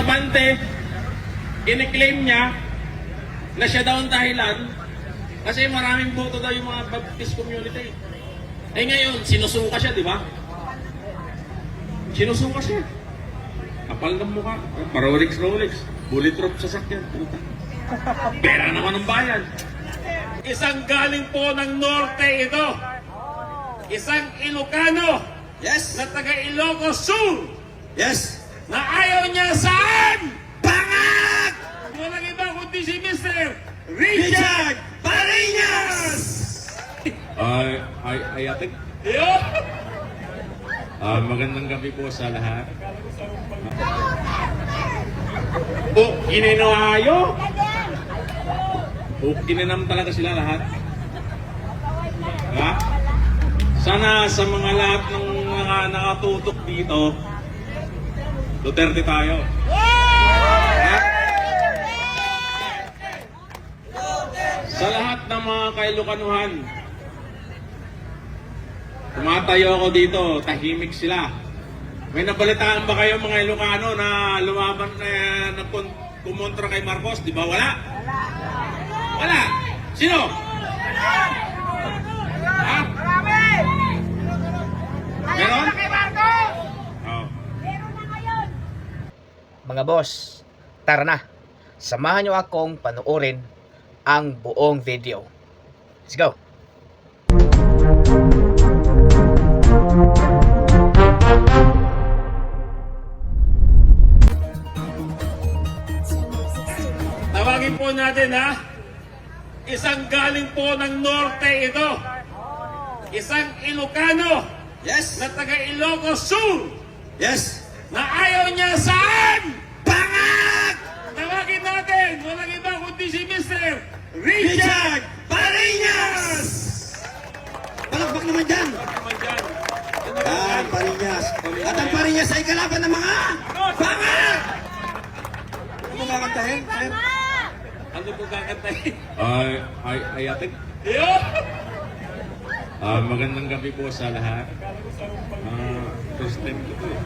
Abante, iniklaim niya na siya daw ang dahilan kasi maraming boto daw yung mga Baptist community. Eh ngayon, sinusuka siya, di ba? Sinusuka siya. Kapal ng mukha. Rolex. Bulletproof sasakyan. Pera naman ng bayan. Isang galing po ng norte ito. Isang Ilocano. Yes. Na taga Ilocos Sur. Yes. Na ayaw niya saan? Bangag! Walang iba kundi si Mr. Richard Parinas! Ay, ate. Yo! Magandang gabi po sa lahat. Ininayo? Kinanam talaga sila lahat. Ha? Sana sa mga lahat ng mga nakatutok dito, Duterte tayo. Ha? Sa lahat ng mga kailukanuhan, tumatayo ako dito, tahimik sila. May nabalitaan ba kayo mga Ilocano na lumaban na kumontra kay Marcos? Di ba? Wala? Wala. Sino? Ha? Meron? Oh. Mga boss, tara na. Samahan nyo akong panoorin ang buong video. Let's go! Tawagin po natin ha. Isang galing po ng norte ito. Isang Ilocano. Yes. Na taga Ilocos Sur. Yes. Na ayaw niya saan? Bangag! Tawagin natin. Walang iba kundi si Mr. Richard Parinas! Palakpak naman dyan. Parinas. At ang Parinas ay kalaban ng mga bangag! Ano ba kantahin? Ano po kakantahin? Ay, ate. Yo! Magandang gabi po sa lahat. First time ko to eh.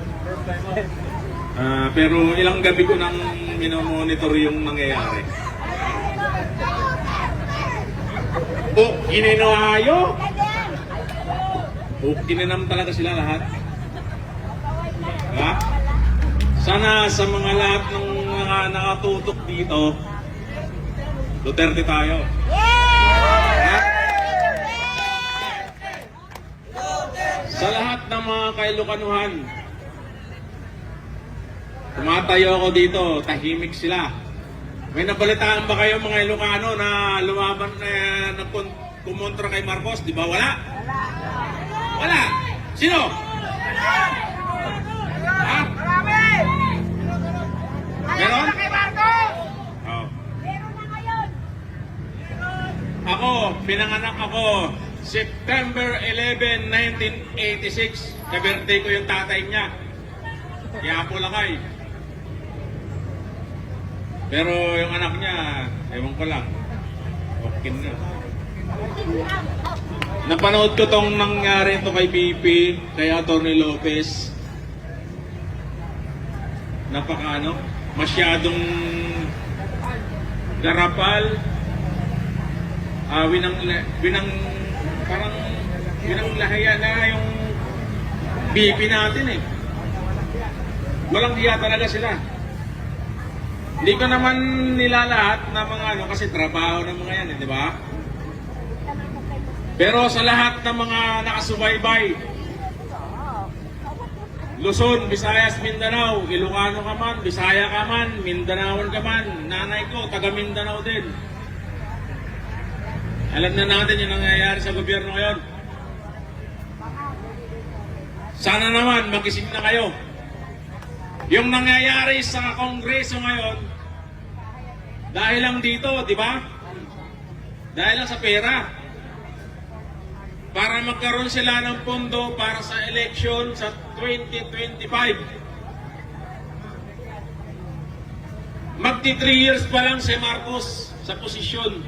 Pero ilang gabi ko nang minomonitor yung nangyayari. Ininayo? Kinanam talaga sila lahat. Ha? Sana sa mga lahat ng mga nakatutok dito, Duterte tayo. Ha? Sa lahat ng mga kailukanuhan, tumatayo ako dito, tahimik sila. May nabalitaan ba kayo mga Ilocano na lumaban na kumontra kay Marcos? Di ba? Wala? Wala. Sino? Ha? Meron? Oh. Ako, pinanganak ako September 11, 1986. Ka-birthday ko yung tatay niya. Yapo Lakay. Pero yung anak niya, ewan ko lang. Okay na. Napanood ko tong nangyari ito kay BP, kay Atty. Lopez. Masyadong garapal. Parang binanglahaya na yung BP natin eh. Walang diya talaga sila. Hindi ko naman nilalahat na mga kasi trabaho ng mga yan, di ba? Pero sa lahat ng mga nakasubaybay, Luzon, Visayas, Mindanao, Ilocano ka man, Bisaya ka man, Mindanaon ka man, nanay ko, taga Mindanao din. Alam na natin yung nangyayari sa gobyerno ngayon. Sana naman, magising na kayo. Yung nangyayari sa Kongreso ngayon, dahil lang dito, di ba? Dahil lang sa pera. Para magkaroon sila ng pondo para sa election sa 2025. Magti 3 years pa lang si Marcos sa posisyon.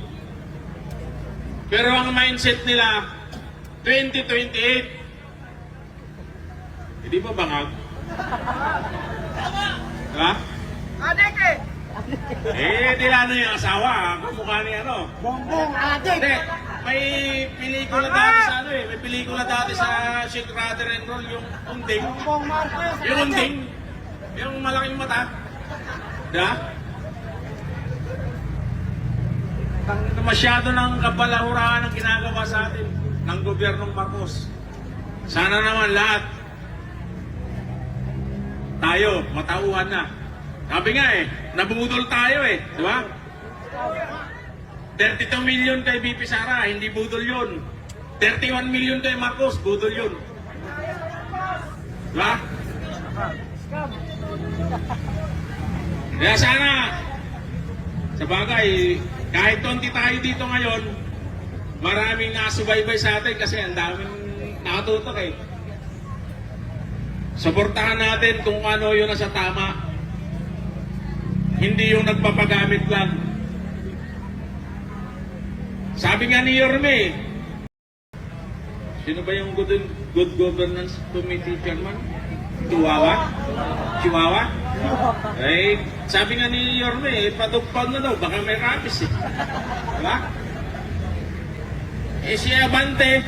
Pero ang mindset nila, 2028. Hindi ba bangag? Ha? Di lalo yung asawa, kumukha ni ano. Bongbong adik. Hindi, may pelikula dati sa ano eh, may pelikula dati sa Shake, Rattle and Roll, yung unding. Bongbong Marcos. Yung unding, yung malaking mata. Da? Masyado ng kabalahurahan ang ginagawa sa atin ng gobyernong Marcos. Sana naman lahat tayo, matauhan na. Sabi nga eh, nabudol tayo eh, di ba? 32 million kay BP Sara, hindi budol yun. 31 million kay Marcos, budol yun. Di ba? Kaya sana, sa bagay, kahit konti tayo dito ngayon, maraming nasubaybay sa atin kasi ang daming nakatutok eh. Suportahan natin kung ano yun nasa tama. Hindi yung nagpapagamit lang. Sabi nga ni Yorme, sino ba yung good governance committee chairman? Chihuahua? Eh, sabi nga ni Yorme, padugpag na daw, baka may rapis eh. Diba? Eh si Abante,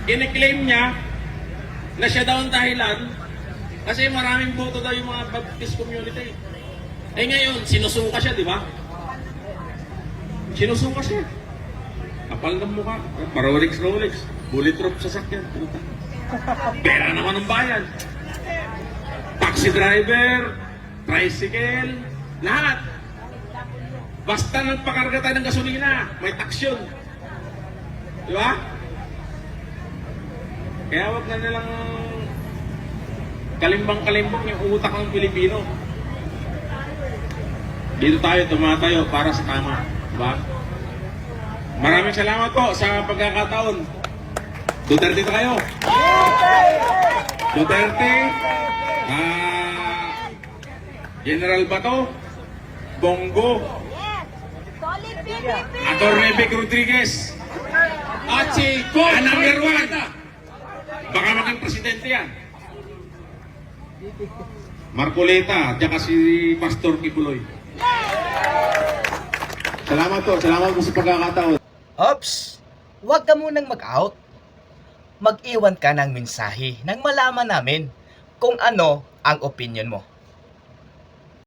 kiniklaim niya na siya daw ang dahilan kasi maraming boto daw yung mga Baptist community. Eh ngayon, sinusuka siya, di ba? Sinusuka siya. Kapal ng mukha. Rolex. Bulletproof sasakyan. Pera naman ng bayan. Taxi driver, tricycle, lahat. Basta nagpakarga tayo ng gasolina, may tax yun. Di ba? Kaya wag na nilang kalimbang-kalimbang yung utak ng Pilipino. Dito tayo tumatayo para sa tama. Diba? Maraming salamat po sa pagkakataon. Duterte tayo. Duterte. General Bato. Bongo. Atty. Vic Rodriguez. At si number 1. Baka maging presidente yan. Marcoleta. At saka si Pastor Kibuloy. Salamat po sa pagkakataon. Ops! Huwag ka munang mag-out. Mag-iwan ka ng mensahe nang malaman namin kung ano ang opinion mo.